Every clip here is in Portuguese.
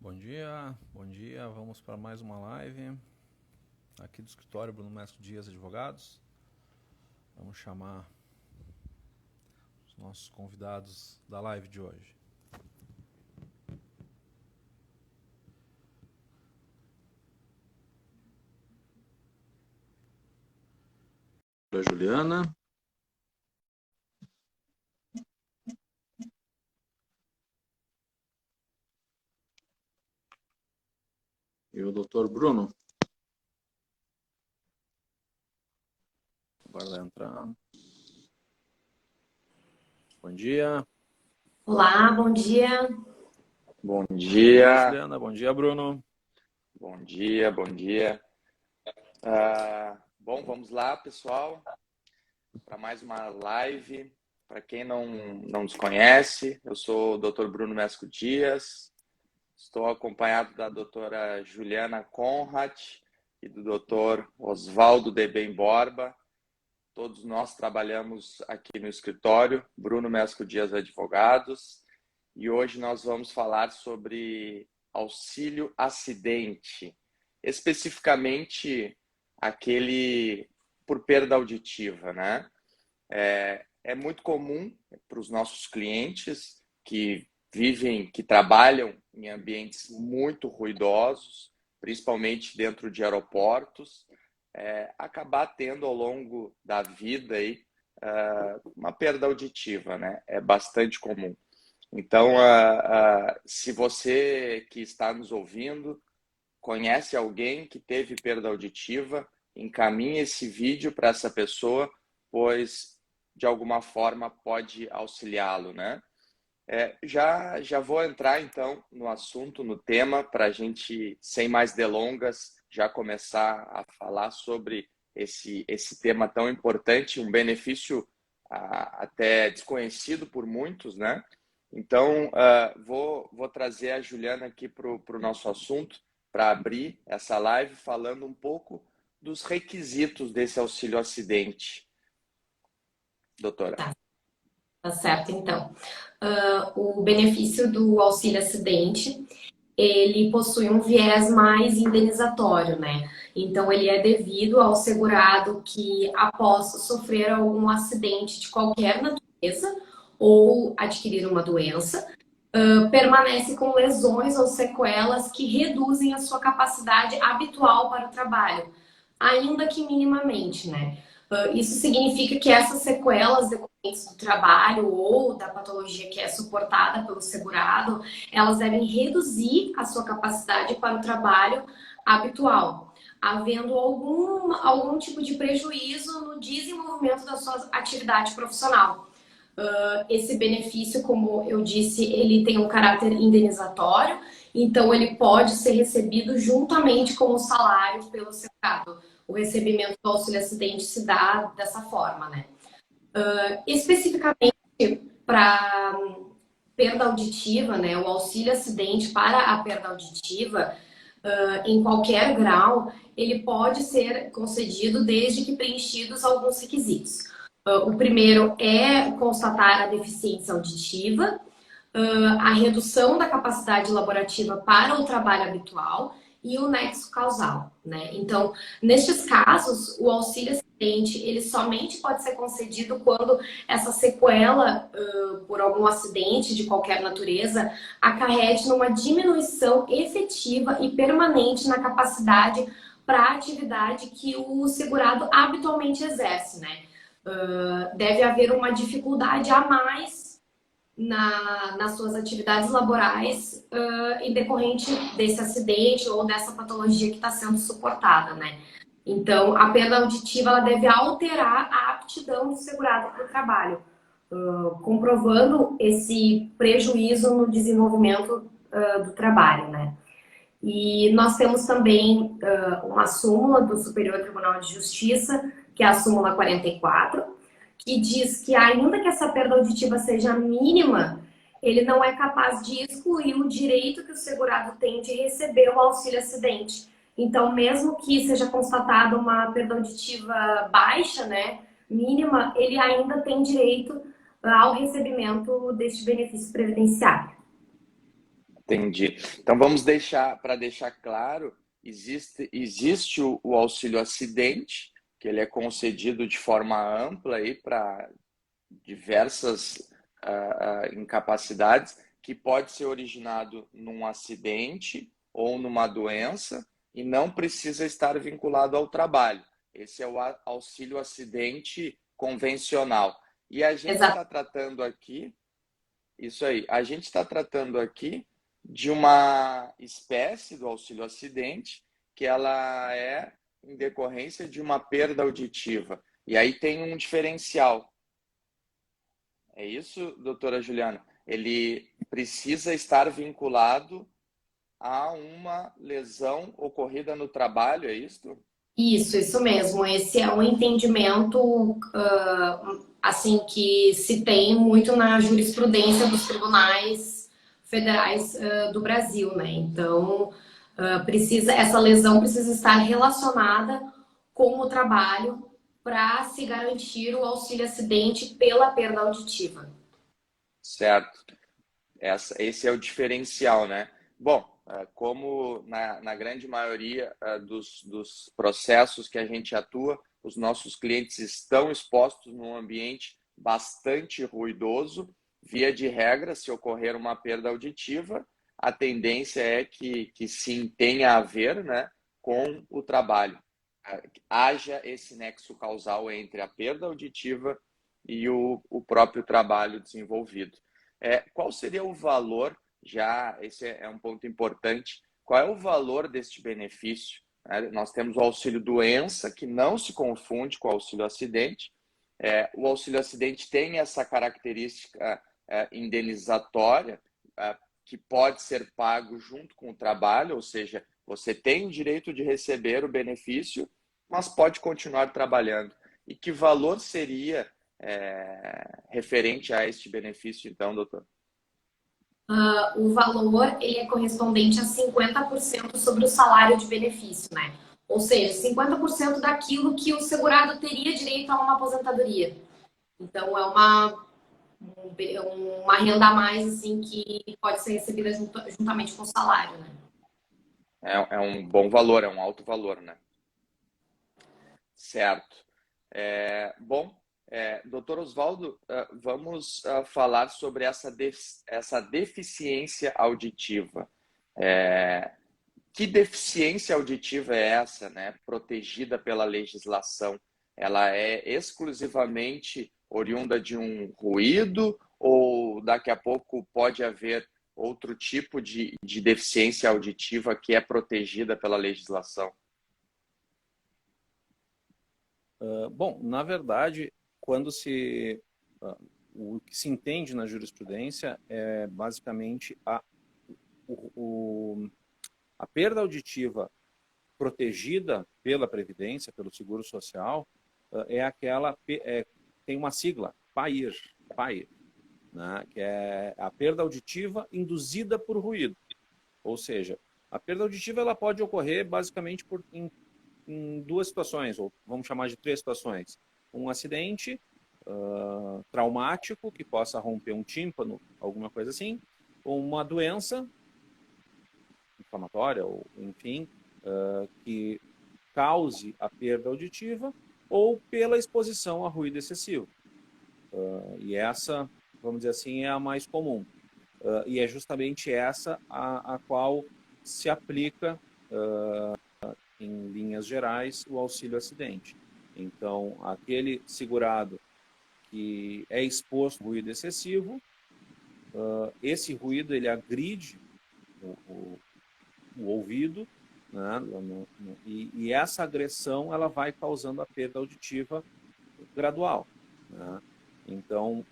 Bom dia, vamos para mais uma live aqui do escritório Bruno Mesco Dias Advogados. Vamos chamar os nossos convidados da live de hoje. A Juliana. E o Dr. Bruno. Agora entrar. Bom dia. Olá, bom dia. Bom dia. Juliana, bom dia, Bruno. Bom dia, bom dia. Bom, vamos lá, pessoal, para mais uma live. Para quem não nos conhece, eu sou o Dr. Bruno Mesco Dias. Estou acompanhado da doutora Juliana Conrad e do Dr. Oswaldo Debem Borba. Todos nós trabalhamos aqui no escritório Bruno Mesco Dias Advogados. E hoje nós vamos falar sobre auxílio acidente, especificamente aquele por perda auditiva, né? É muito comum para os nossos clientes que trabalham em ambientes muito ruidosos, principalmente dentro de aeroportos, acabar tendo ao longo da vida aí, uma perda auditiva, né? É bastante comum. Então, se você que está nos ouvindo conhece alguém que teve perda auditiva, encaminhe esse vídeo para essa pessoa, pois de alguma forma pode auxiliá-lo, né? Já vou entrar então no assunto, no tema, para a gente, sem mais delongas, já começar a falar sobre esse tema tão importante, um benefício até desconhecido por muitos, né? Então, vou trazer a Juliana aqui para o nosso assunto, para abrir essa live falando um pouco dos requisitos desse auxílio acidente. Doutora. Tá certo, então. O benefício do auxílio acidente, ele possui um viés mais indenizatório, né? Então, ele é devido ao segurado que, após sofrer algum acidente de qualquer natureza ou adquirir uma doença, permanece com lesões ou sequelas que reduzem a sua capacidade habitual para o trabalho, ainda que minimamente, né? Isso significa que essas sequelas decorrentes do trabalho ou da patologia que é suportada pelo segurado, elas devem reduzir a sua capacidade para o trabalho habitual, havendo algum tipo de prejuízo no desenvolvimento da sua atividade profissional. Esse benefício, como eu disse, ele tem um caráter indenizatório, então ele pode ser recebido juntamente com o salário pelo segurado. O recebimento do auxílio acidente se dá dessa forma, né? Especificamente para perda auditiva, né? O auxílio acidente para a perda auditiva, em qualquer grau, ele pode ser concedido desde que preenchidos alguns requisitos. O primeiro é constatar a deficiência auditiva, a redução da capacidade laborativa para o trabalho habitual e o nexo causal, né? Então, nestes casos, o auxílio acidente, ele somente pode ser concedido quando essa sequela, por algum acidente de qualquer natureza, acarrete numa diminuição efetiva e permanente na capacidade para a atividade que o segurado habitualmente exerce, né? Deve haver uma dificuldade a mais nas suas atividades laborais em decorrente desse acidente ou dessa patologia que está sendo suportada, né? Então, a perda auditiva ela deve alterar a aptidão do segurado para o trabalho, comprovando esse prejuízo no desenvolvimento do trabalho, né? E nós temos também uma súmula do Superior Tribunal de Justiça, que é a súmula 44, que diz que ainda que essa perda auditiva seja mínima, ele não é capaz de excluir o direito que o segurado tem de receber o auxílio acidente. Então, mesmo que seja constatada uma perda auditiva baixa, né, mínima, ele ainda tem direito ao recebimento deste benefício previdenciário. Entendi. Então vamos para deixar claro, existe o auxílio acidente, que ele é concedido de forma ampla aí para diversas incapacidades, que pode ser originado num acidente ou numa doença e não precisa estar vinculado ao trabalho. Esse é o auxílio acidente convencional. E a gente está tratando aqui, isso aí, a gente está tratando aqui de uma espécie do auxílio acidente que ela é em decorrência de uma perda auditiva. E aí tem um diferencial. É isso, doutora Juliana? Ele precisa estar vinculado a uma lesão ocorrida no trabalho, é isso? Isso mesmo. Esse é um entendimento assim que se tem muito na jurisprudência dos tribunais federais do Brasil, né? Então, essa lesão precisa estar relacionada com o trabalho para se garantir o auxílio acidente pela perda auditiva. Certo. Esse é o diferencial, né? Bom, como na grande maioria dos processos que a gente atua, os nossos clientes estão expostos num ambiente bastante ruidoso. Via de regra, se ocorrer uma perda auditiva, a tendência é que sim tenha a ver, né, com o trabalho. Haja esse nexo causal entre a perda auditiva e o próprio trabalho desenvolvido. Qual seria o valor, já esse é um ponto importante, qual é o valor deste benefício? Nós temos o auxílio doença, que não se confunde com o auxílio acidente. O auxílio acidente tem essa característica indenizatória, que pode ser pago junto com o trabalho, ou seja, você tem o direito de receber o benefício, mas pode continuar trabalhando. E que valor seria referente a este benefício, então, doutor? O valor ele é correspondente a 50% sobre o salário de benefício, né? Ou seja, 50% daquilo que o segurado teria direito a uma aposentadoria. Então, é uma renda a mais assim, que pode ser recebida juntamente com o salário, né? É um bom valor, é um alto valor, né? Certo. Bom, doutor Oswaldo, vamos falar sobre essa deficiência auditiva. Que deficiência auditiva é essa, né? Protegida pela legislação? Ela é exclusivamente oriunda de um ruído ou daqui a pouco pode haver outro tipo de deficiência auditiva que é protegida pela legislação? Bom, na verdade, quando o que se entende na jurisprudência é basicamente a perda auditiva protegida pela Previdência, pelo Seguro Social, é aquela, tem uma sigla, PAIR, né, que é a perda auditiva induzida por ruído. Ou seja, a perda auditiva ela pode ocorrer basicamente em duas situações, ou vamos chamar de três situações. Um acidente traumático, que possa romper um tímpano, alguma coisa assim, ou uma doença inflamatória, ou enfim, que cause a perda auditiva, ou pela exposição a ruído excessivo. E essa, vamos dizer assim, é a mais comum. E é justamente essa a qual se aplica, em linhas gerais, o auxílio acidente. Então, aquele segurado que é exposto ao ruído excessivo, esse ruído ele agride o ouvido, né? E essa agressão ela vai causando a perda auditiva gradual, né? Então,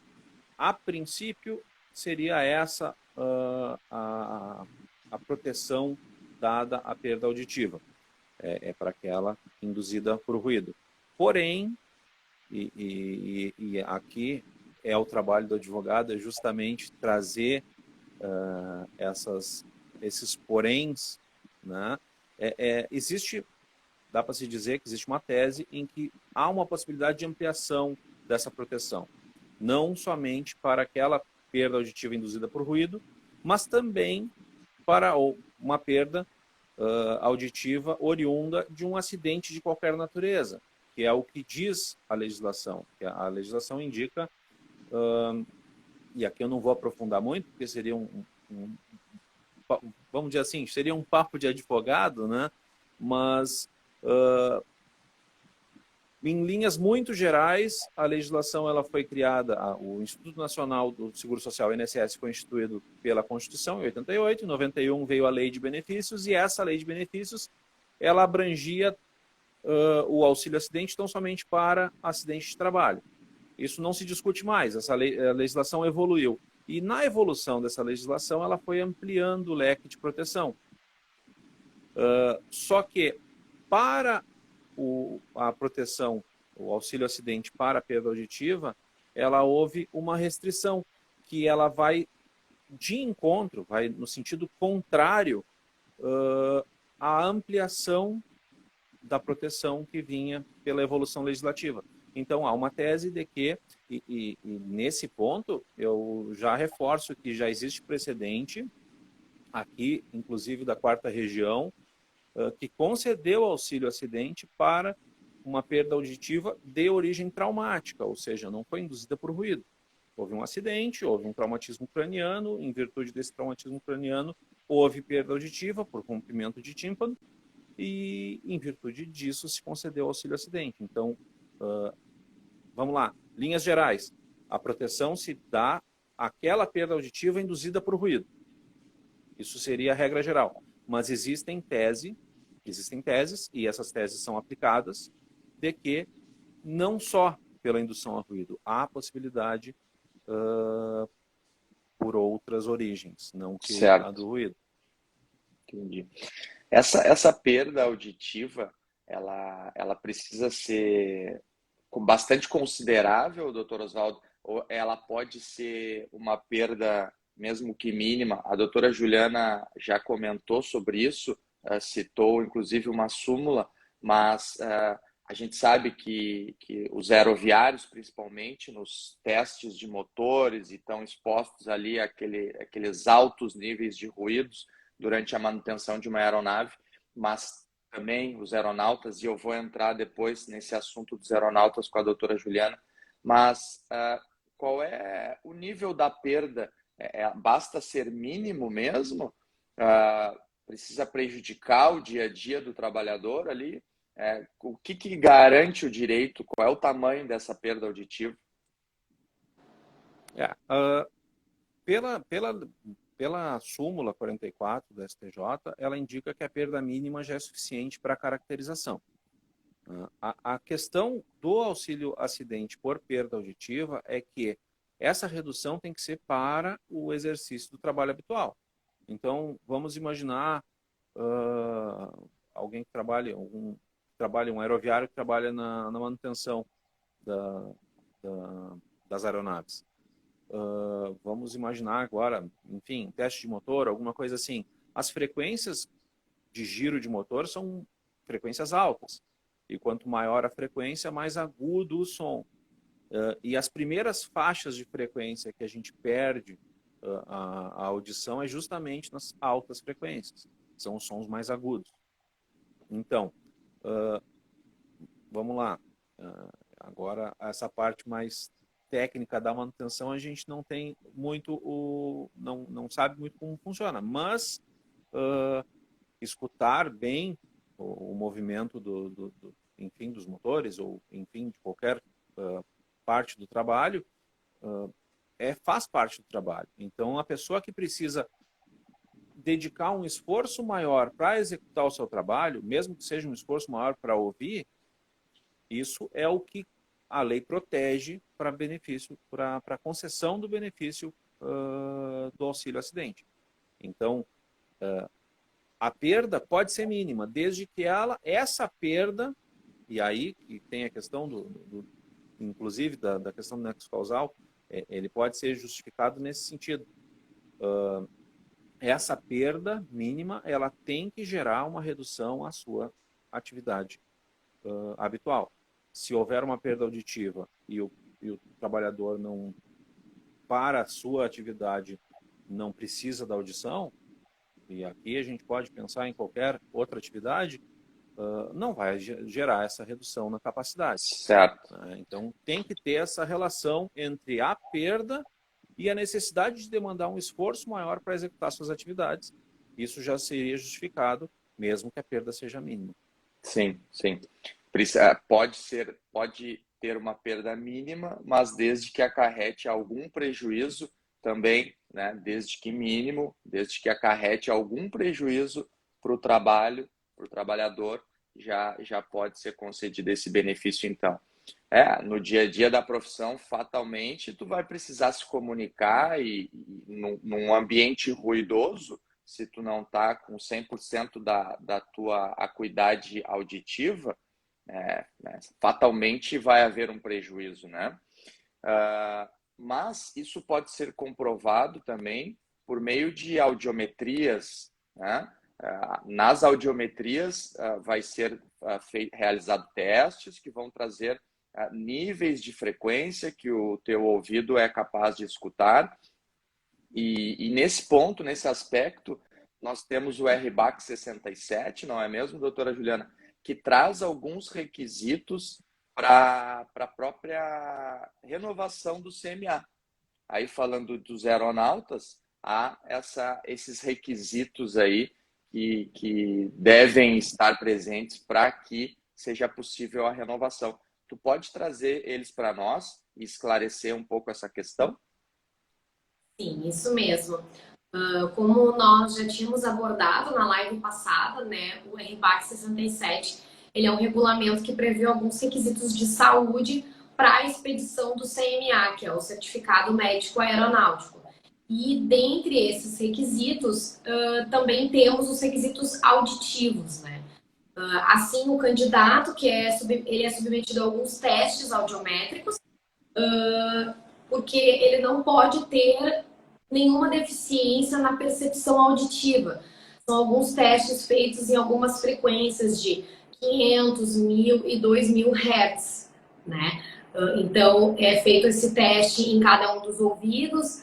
a princípio, seria essa a proteção dada à perda auditiva. Para aquela induzida por ruído. Porém, e aqui é o trabalho do advogado, é justamente trazer esses poréns, né? Dá para se dizer que existe uma tese em que há uma possibilidade de ampliação dessa proteção. Não somente para aquela perda auditiva induzida por ruído, mas também para uma perda auditiva oriunda de um acidente de qualquer natureza, que é o que diz a legislação. A legislação indica, e aqui eu não vou aprofundar muito, porque seria vamos dizer assim, seria um papo de advogado, né? Mas em linhas muito gerais, a legislação ela foi criada, o Instituto Nacional do Seguro Social, INSS, foi instituído pela Constituição em 88, em 91 veio a Lei de Benefícios, e essa Lei de Benefícios ela abrangia o auxílio acidente tão somente para acidente de trabalho. Isso não se discute mais, a legislação evoluiu. E na evolução dessa legislação, ela foi ampliando o leque de proteção. Só que para a proteção, o auxílio acidente para a perda auditiva, ela houve uma restrição, que ela vai de encontro, vai no sentido contrário à ampliação da proteção que vinha pela evolução legislativa. Então, há uma tese de que, e nesse ponto, eu já reforço que já existe precedente, aqui, inclusive da 4ª Região, que concedeu auxílio acidente para uma perda auditiva de origem traumática, ou seja, não foi induzida por ruído. Houve um acidente, houve um traumatismo craniano, em virtude desse traumatismo craniano, houve perda auditiva por rompimento de tímpano, e em virtude disso se concedeu auxílio acidente. Então, vamos lá, linhas gerais. A proteção se dá àquela perda auditiva induzida por ruído. Isso seria a regra geral. Mas existem teses, e essas teses são aplicadas, de que não só pela indução a ruído, há possibilidade por outras origens, não que a do ruído. Entendi. Essa perda auditiva, ela precisa ser bastante considerável, doutor Oswaldo, ou ela pode ser uma perda, mesmo que mínima? A doutora Juliana já comentou sobre isso, citou inclusive uma súmula, mas a gente sabe que os aeroviários, principalmente nos testes de motores, estão expostos ali àqueles altos níveis de ruídos durante a manutenção de uma aeronave, mas também os aeronautas, e eu vou entrar depois nesse assunto dos aeronautas com a doutora Juliana, mas qual é o nível da perda? Basta ser mínimo mesmo? Precisa prejudicar o dia a dia do trabalhador ali? O que garante o direito? Qual é o tamanho dessa perda auditiva? Pela súmula 44 do STJ, ela indica que a perda mínima já é suficiente para a caracterização. A questão do auxílio acidente por perda auditiva é que essa redução tem que ser para o exercício do trabalho habitual. Então, vamos imaginar alguém que trabalha, um aeroviário que trabalha na manutenção das aeronaves. Vamos imaginar agora, enfim, teste de motor, alguma coisa assim. As frequências de giro de motor são frequências altas. E quanto maior a frequência, mais agudo o som. E as primeiras faixas de frequência que a gente perde a audição é justamente nas altas frequências. São os sons mais agudos. Então, vamos lá. Agora, essa parte mais técnica da manutenção, a gente não tem muito, não sabe muito como funciona. Mas escutar bem o movimento enfim, dos motores, ou enfim, de qualquer parte do trabalho, faz parte do trabalho. Então, a pessoa que precisa dedicar um esforço maior para executar o seu trabalho, mesmo que seja um esforço maior para ouvir, isso é o que a lei protege para benefício, para a concessão do benefício do auxílio acidente. Então, a perda pode ser mínima, desde que essa perda, e aí que tem a questão inclusive da questão do nexo causal, ele pode ser justificado nesse sentido. Essa perda mínima, ela tem que gerar uma redução à sua atividade habitual. Se houver uma perda auditiva e o trabalhador não, para a sua atividade, não precisa da audição, e aqui a gente pode pensar em qualquer outra atividade, não vai gerar essa redução na capacidade. Certo. Então, tem que ter essa relação entre a perda e a necessidade de demandar um esforço maior para executar suas atividades. Isso já seria justificado, mesmo que a perda seja mínima. Sim, sim. Pode ter uma perda mínima, mas desde que acarrete algum prejuízo também, né? Desde que mínimo, desde que acarrete algum prejuízo para o trabalhador, já pode ser concedido esse benefício, então. No dia a dia da profissão, fatalmente, tu vai precisar se comunicar e num ambiente ruidoso, se tu não está com 100% da tua acuidade auditiva, fatalmente vai haver um prejuízo, né? Mas isso pode ser comprovado também por meio de audiometrias, né? Nas audiometrias vai ser realizado testes que vão trazer níveis de frequência que o teu ouvido é capaz de escutar. E nesse ponto, nesse aspecto, nós temos o RBAC 67, não é mesmo, doutora Juliana? Que traz alguns requisitos para a própria renovação do CMA. Aí, falando dos aeronautas, há esses requisitos aí que devem estar presentes para que seja possível a renovação. Tu pode trazer eles para nós e esclarecer um pouco essa questão? Sim, isso mesmo. Como nós já tínhamos abordado na live passada, né, o RBAC 67, ele é um regulamento que prevê alguns requisitos de saúde para a expedição do CMA, que é o Certificado Médico Aeronáutico. E dentre esses requisitos, também temos os requisitos auditivos, né? Assim, o candidato, ele é submetido a alguns testes audiométricos, porque ele não pode ter nenhuma deficiência na percepção auditiva. São alguns testes feitos em algumas frequências de 500, 1000 e 2000 Hz, né? Então, é feito esse teste em cada um dos ouvidos.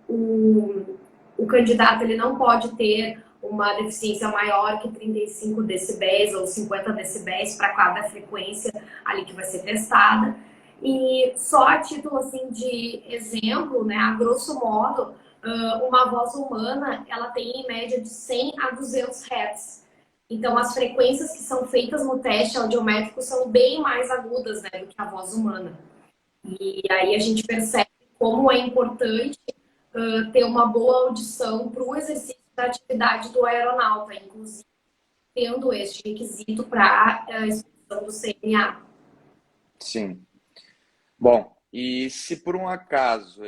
O candidato ele não pode ter uma deficiência maior que 35 decibéis ou 50 decibéis para cada frequência ali que vai ser testada. E só a título assim de exemplo, né, a grosso modo, uma voz humana ela tem em média de 100 a 200 Hz. Então, as frequências que são feitas no teste audiométrico são bem mais agudas, né, do que a voz humana. E aí a gente percebe como é importante ter uma boa audição para o exercício da atividade do aeronauta, inclusive tendo este requisito para a expedição do CMA. Sim. Bom, e se por um acaso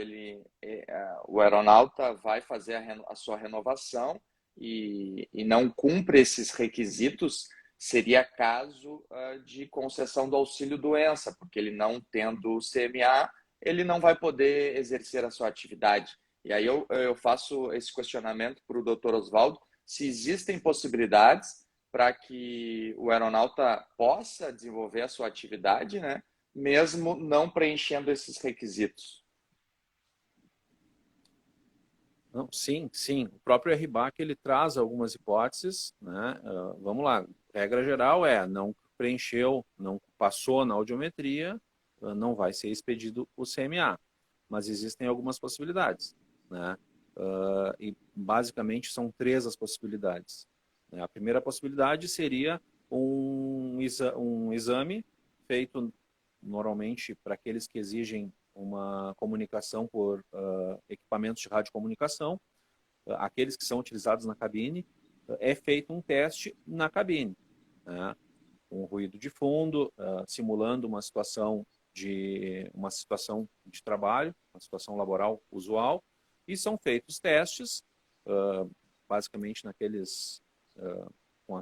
o aeronauta vai fazer a sua renovação e não cumpre esses requisitos, seria caso de concessão do auxílio-doença, porque ele não tendo o CMA, ele não vai poder exercer a sua atividade. E aí eu faço esse questionamento para o doutor Oswaldo, se existem possibilidades para que o aeronauta possa desenvolver a sua atividade, né? Mesmo não preenchendo esses requisitos. Não, sim, sim. O próprio RBAC ele traz algumas hipóteses, né? Vamos lá. Regra geral não preencheu, não passou na audiometria, não vai ser expedido o CMA. Mas existem algumas possibilidades, né? E basicamente são 3 as possibilidades. A primeira possibilidade seria um exame feito normalmente para aqueles que exigem uma comunicação por equipamentos de radiocomunicação, aqueles que são utilizados na cabine, é feito um teste na cabine, né? Um ruído de fundo, simulando uma situação de trabalho, uma situação laboral usual, e são feitos testes, basicamente com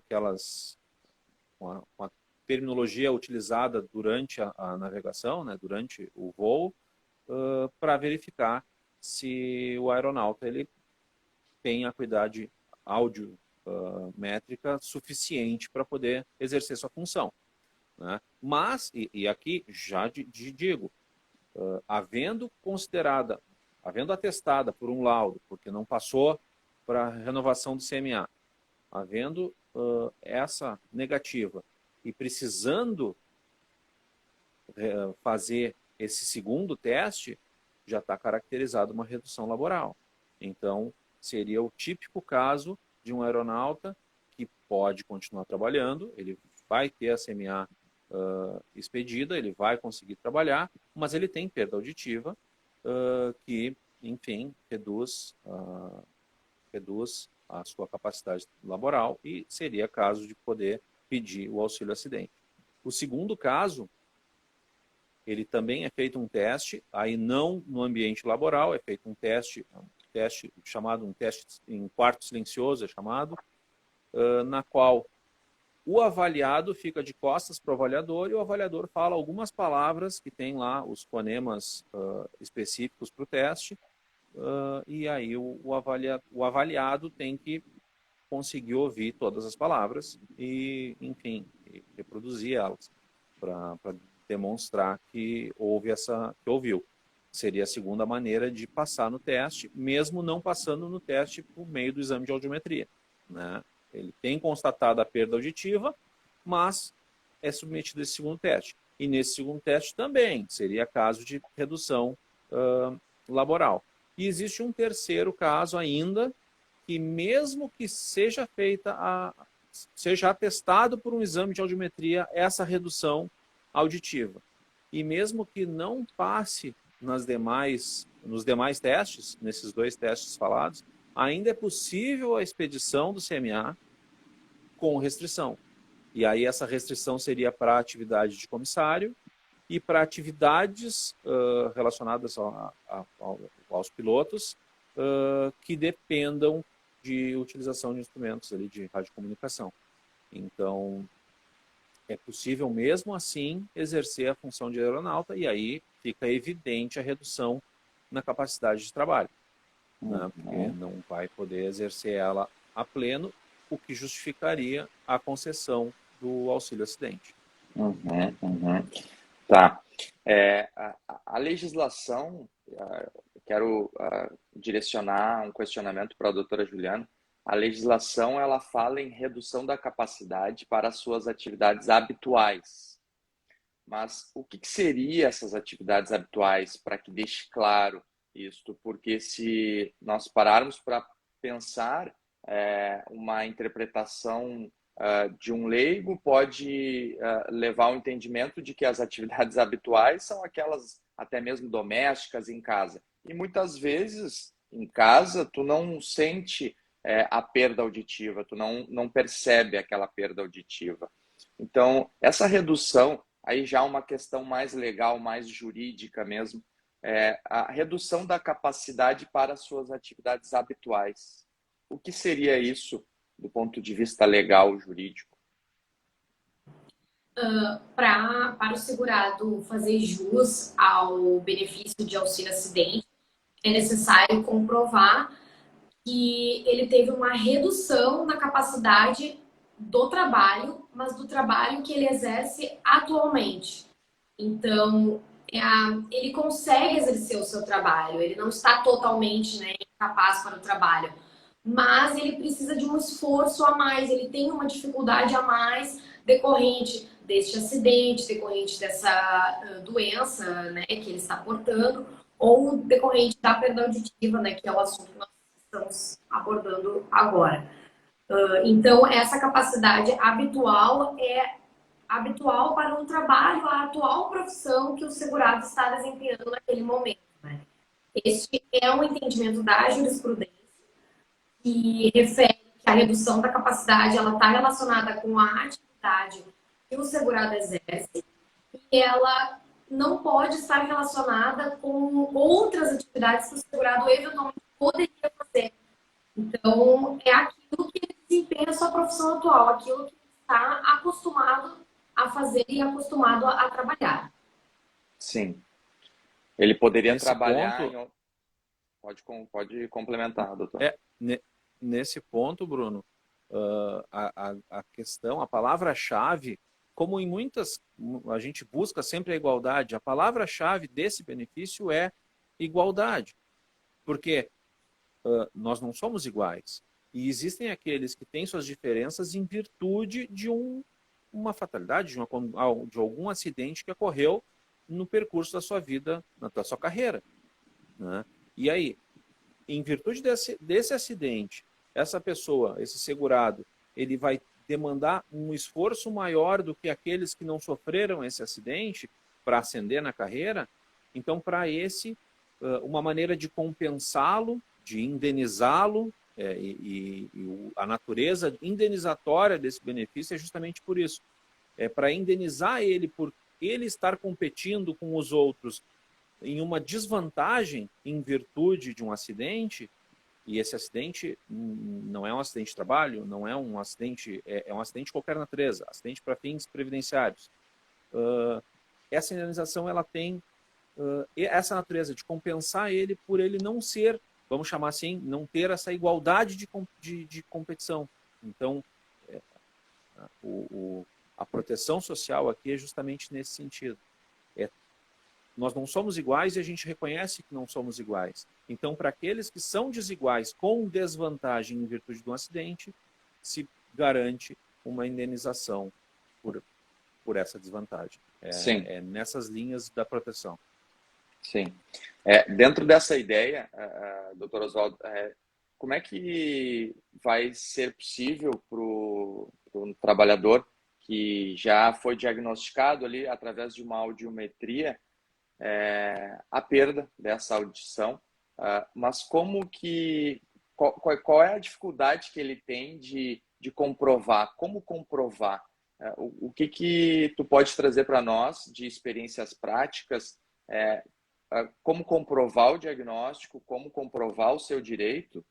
a terminologia utilizada durante a navegação, né, durante o voo, para verificar se o aeronauta ele tem acuidade audiométrica suficiente para poder exercer sua função, né? Mas, e aqui já digo, havendo atestada por um laudo, porque não passou para renovação do CMA. Havendo essa negativa e precisando fazer esse segundo teste, já está caracterizado uma redução laboral. Então, seria o típico caso de um aeronauta que pode continuar trabalhando, ele vai ter a CMA expedida, ele vai conseguir trabalhar, mas ele tem perda auditiva que, enfim, reduz a sua capacidade laboral e seria caso de poder pedir o auxílio acidente. O segundo caso, ele também é feito um teste, aí não no ambiente laboral, é feito um teste chamado um teste em quarto silencioso, é chamado, na qual o avaliado fica de costas para o avaliador e o avaliador fala algumas palavras que tem lá os fonemas específicos para o teste, e aí o avaliado tem que conseguir ouvir todas as palavras e, enfim, reproduzir elas para demonstrar que ouviu. Seria a segunda maneira de passar no teste, mesmo não passando no teste por meio do exame de audiometria, né? Ele tem constatado a perda auditiva, mas é submetido a esse segundo teste. E nesse segundo teste também seria caso de redução laboral. E existe um terceiro caso ainda, que mesmo que seja seja atestado por um exame de audiometria essa redução auditiva, e mesmo que não passe nos demais testes, nesses 2 testes falados, ainda é possível a expedição do CMA com restrição. E aí essa restrição seria para a atividade de comissário e para atividades relacionadas aos pilotos que dependam de utilização de instrumentos ali de radiocomunicação. Então, é possível mesmo assim exercer a função de aeronauta e aí fica evidente a redução na capacidade de trabalho, né? Porque não vai poder exercer ela a pleno, o que justificaria a concessão do auxílio acidente. Tá. A legislação, quero direcionar um questionamento para a doutora Juliana. A legislação, ela fala em redução da capacidade para as suas atividades habituais. Mas o que seria essas atividades habituais, para que deixe claro isto? Porque se nós pararmos para pensar, uma interpretação de um leigo pode levar ao entendimento de que as atividades habituais são aquelas até mesmo domésticas em casa. E muitas vezes, em casa, tu não sente a perda auditiva, tu não percebe aquela perda auditiva. Então, essa redução, aí já uma questão mais legal, mais jurídica mesmo, a redução da capacidade para as suas atividades habituais. O que seria isso do ponto de vista legal, jurídico? Para o segurado fazer jus ao benefício de auxílio acidente, é necessário comprovar que ele teve uma redução na capacidade do trabalho, mas do trabalho que ele exerce atualmente. Então, ele consegue exercer o seu trabalho, ele não está totalmente, né, incapaz para o trabalho, mas ele precisa de um esforço a mais, ele tem uma dificuldade a mais decorrente deste acidente, decorrente dessa doença, né, que ele está portando, ou decorrente da perda auditiva, né, que é o assunto que nós estamos abordando agora. Então, essa capacidade habitual é habitual para um trabalho, a atual profissão que o segurado está desempenhando naquele momento, né? Este é um entendimento da jurisprudência que refere que a redução da capacidade ela está relacionada com a atividade que o segurado exerce e ela não pode estar relacionada com outras atividades que o segurado eventualmente poderia fazer. Então, é aquilo que ele desempenha a sua profissão atual, aquilo que ele está acostumado a fazer e acostumado a trabalhar. Sim. Ele poderia Nesse trabalhar ponto... Pode complementar, doutor. Nesse ponto, Bruno, a questão, a palavra-chave, como em muitas, a gente busca sempre a igualdade, a palavra-chave desse benefício é igualdade. Porque nós não somos iguais. E existem aqueles que têm suas diferenças em virtude de uma fatalidade, de algum acidente que ocorreu no percurso da sua vida, da sua carreira, né? E aí, em virtude desse acidente, essa pessoa, esse segurado, ele vai demandar um esforço maior do que aqueles que não sofreram esse acidente para ascender na carreira. Então, para esse, uma maneira de compensá-lo, de indenizá-lo, e a natureza indenizatória desse benefício é justamente por isso. É para indenizar ele por ele estar competindo com os outros em uma desvantagem em virtude de um acidente, e esse acidente não é um acidente de trabalho, não é um acidente, é um acidente de qualquer natureza, acidente para fins previdenciários. Essa indenização ela tem essa natureza de compensar ele por ele não ser, vamos chamar assim, não ter essa igualdade de competição. Então, a proteção social aqui é justamente nesse sentido. Nós não somos iguais e a gente reconhece que não somos iguais. Então, para aqueles que são desiguais com desvantagem em virtude de um acidente, se garante uma indenização por essa desvantagem. Sim. É nessas linhas da proteção. Sim. Dentro dessa ideia, doutor Oswaldo, como é que vai ser possível para o trabalhador que já foi diagnosticado ali através de uma audiometria a perda dessa audição, mas qual é a dificuldade que ele tem de comprovar? Como comprovar? O que tu pode trazer para nós de experiências práticas? Como comprovar o diagnóstico? Como comprovar o seu direito?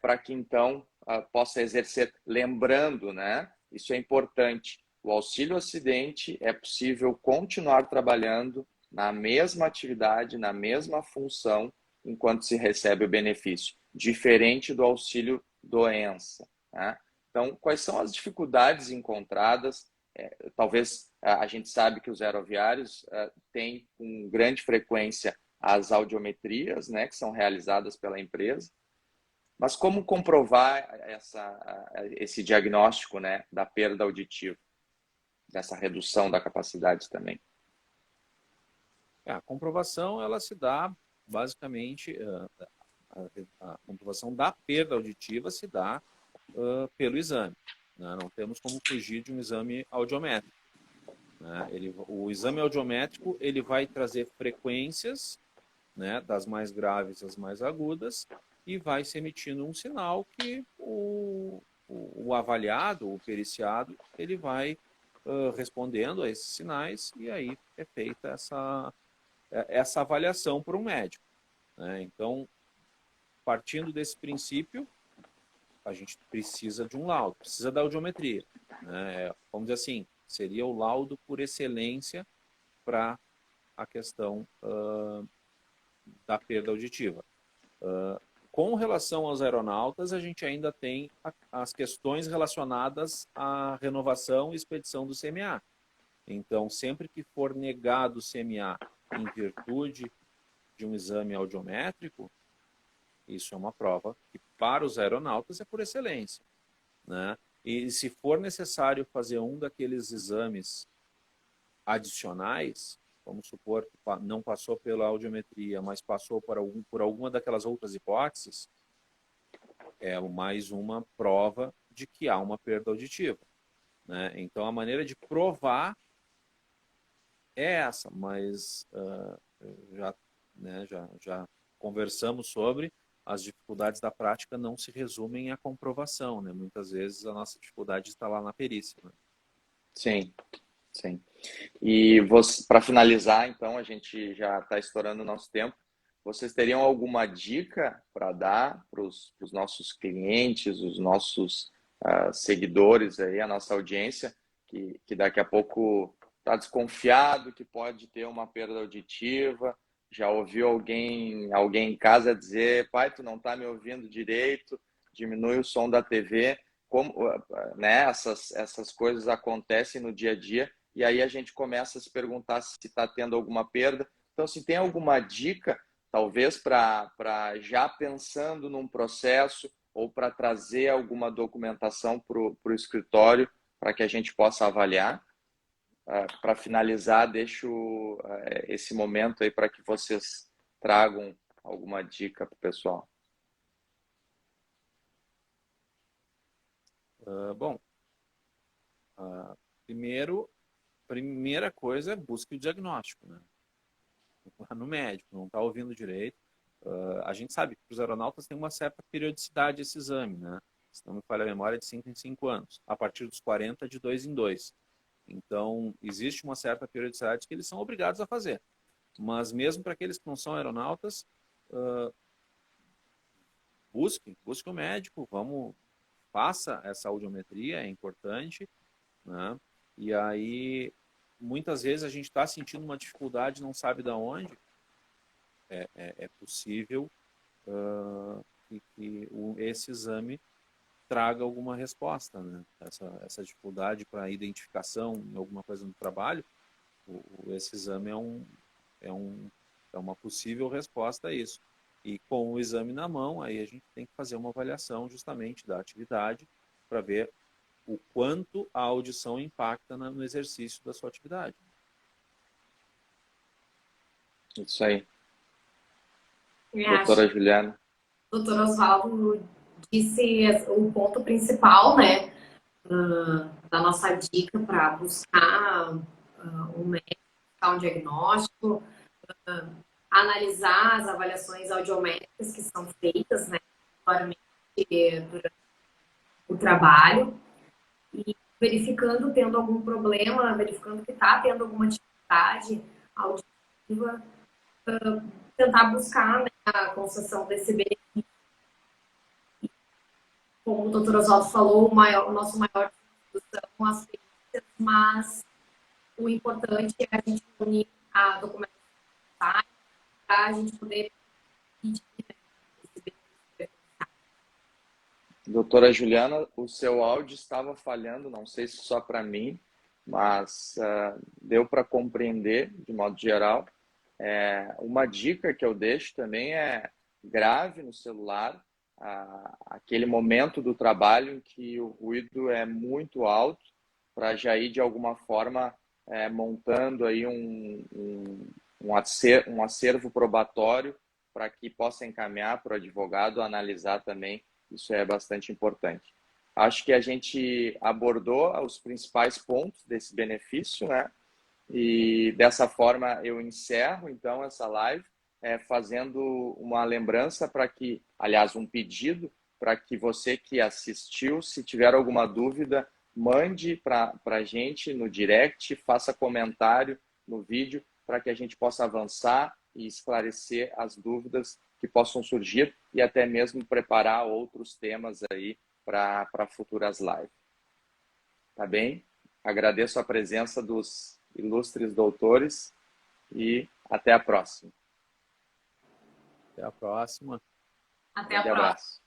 Para que então possa exercer, lembrando, né? Isso é importante. O auxílio acidente é possível continuar trabalhando na mesma atividade, na mesma função, enquanto se recebe o benefício, diferente do auxílio doença, né? Então, quais são as dificuldades encontradas? Talvez a gente sabe que os aeroviários têm com grande frequência as audiometrias, né, que são realizadas pela empresa, mas como comprovar esse diagnóstico, né, da perda auditiva, dessa redução da capacidade também? A comprovação ela se dá basicamente, a comprovação da perda auditiva se dá pelo exame, né? Não temos como fugir de um exame audiométrico, né? O exame audiométrico ele vai trazer frequências, né, das mais graves às mais agudas, e vai se emitindo um sinal que o avaliado, o periciado, ele vai respondendo a esses sinais, e aí é feita essa avaliação por um médico, né? Então, partindo desse princípio, a gente precisa de um laudo, precisa da audiometria, né? Vamos dizer assim, seria o laudo por excelência para a questão da perda auditiva. Com relação aos aeronautas, a gente ainda tem as questões relacionadas à renovação e expedição do CMA. Então, sempre que for negado o CMA em virtude de um exame audiométrico, isso é uma prova que para os aeronautas é por excelência, né? E se for necessário fazer um daqueles exames adicionais, vamos supor que não passou pela audiometria, mas passou por alguma daquelas outras hipóteses, é mais uma prova de que há uma perda auditiva, né? Então, a maneira de provar é essa, mas já conversamos sobre as dificuldades da prática não se resumem à comprovação, né? Muitas vezes a nossa dificuldade está lá na perícia, né? Sim, sim. E para finalizar, então, a gente já está estourando o nosso tempo. Vocês teriam alguma dica para dar para os nossos clientes, os nossos seguidores, aí, a nossa audiência, que daqui a pouco está desconfiado que pode ter uma perda auditiva, já ouviu alguém em casa dizer: pai, tu não está me ouvindo direito, diminui o som da TV. Como, né, essas coisas acontecem no dia a dia, e aí a gente começa a se perguntar se está tendo alguma perda. Então, se tem alguma dica talvez para já pensando num processo ou para trazer alguma documentação para o escritório para que a gente possa avaliar. Para finalizar, deixo esse momento aí para que vocês tragam alguma dica para o pessoal. Bom, primeira coisa é busque o diagnóstico, né? Lá no médico, não está ouvindo direito. A gente sabe que os aeronautas têm uma certa periodicidade esse exame, né? Se não me falha a memória, de 5 em 5 anos. A partir dos 40, de 2 em 2. Então, existe uma certa periodicidade que eles são obrigados a fazer. Mas mesmo para aqueles que não são aeronautas, busque o médico, faça essa audiometria, é importante, né? E aí, muitas vezes a gente está sentindo uma dificuldade, não sabe de onde. É possível que esse exame traga alguma resposta, né? Essa dificuldade para identificação em alguma coisa no trabalho, esse exame é uma possível resposta a isso. E com o exame na mão, aí a gente tem que fazer uma avaliação justamente da atividade para ver o quanto a audição impacta no exercício da sua atividade. Isso aí. Doutora Juliana. Doutor Oswaldo disse o ponto principal, né, da nossa dica para buscar um médico, buscar um diagnóstico, analisar as avaliações audiométricas que são feitas, né, durante o trabalho, e verificando, tendo algum problema, verificando que está tendo alguma dificuldade auditiva, tentar buscar, né, a concessão desse benefício. Como o doutor Oswaldo falou, o nosso maior são as perícias, mas o importante é a gente unir a documentação para a gente poder pedir esse benefício. Doutora Juliana, o seu áudio estava falhando, não sei se só para mim, mas deu para compreender de modo geral. Uma dica que eu deixo também é grave no celular aquele momento do trabalho em que o ruído é muito alto, para já ir de alguma forma montando aí um acervo probatório para que possa encaminhar para o advogado analisar também. Isso é bastante importante. Acho que a gente abordou os principais pontos desse benefício, né? E dessa forma eu encerro então essa live fazendo uma lembrança para que, aliás, um pedido para que você que assistiu, se tiver alguma dúvida, mande para a gente no direct, faça comentário no vídeo para que a gente possa avançar e esclarecer as dúvidas que possam surgir e até mesmo preparar outros temas aí para futuras lives. Tá bem? Agradeço a presença dos ilustres doutores e até a próxima. Até a próxima. Até a próxima. Abraço.